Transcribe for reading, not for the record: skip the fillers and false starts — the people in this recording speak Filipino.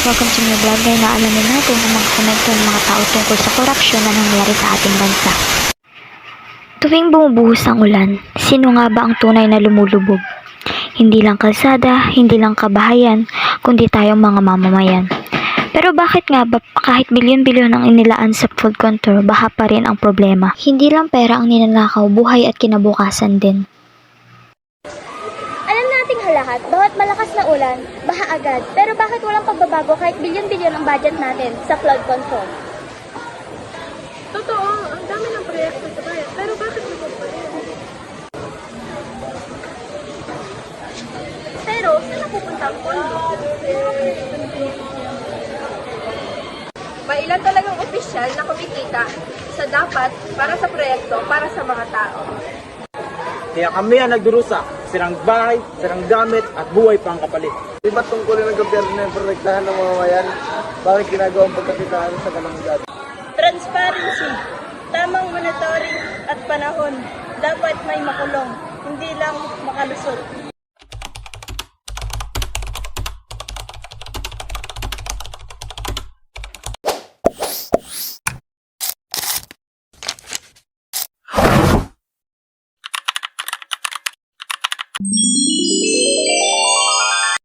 guys, welcome to my vlog. Ngayon na alamin natin ang mga komento ng mga tao tungkol sa korupsyon na nangyayari sa ating bansa. Tuwing bumubuhos ang ulan, sino nga ba ang tunay na lumulubog? Hindi lang kalsada, hindi lang kabahayan, kundi tayong mga mamamayan. Pero bakit nga ba kahit bilyon-bilyon ang inilaan sa flood control, baha pa rin ang problema? Hindi lang pera ang ninanakaw, buhay at kinabukasan din. Alam nating halahat, bawat malakas na ulan, baha agad. Pero bakit walang pagbabago kahit bilyon-bilyon ang budget natin sa flood control? Totoo, ang dami ng proyekto sa bayan. Pero bakit lumog pa rin? Pero saan napupunta ang pondo? May ilan talagang opisyal na kumikita sa dapat para sa proyekto, para sa mga tao. Kaya kami ang nagdurusa, sirang bahay, sirang gamit, at buhay pang kapalit. Di ba tungkulin ng gobyerno na yung protektahan ng mga mayan? Bakit ginagawang pagkakitaan sa kalamidad? Transparency, tamang monitoring at panahon. Dapat may makulong, hindi lang makalusot.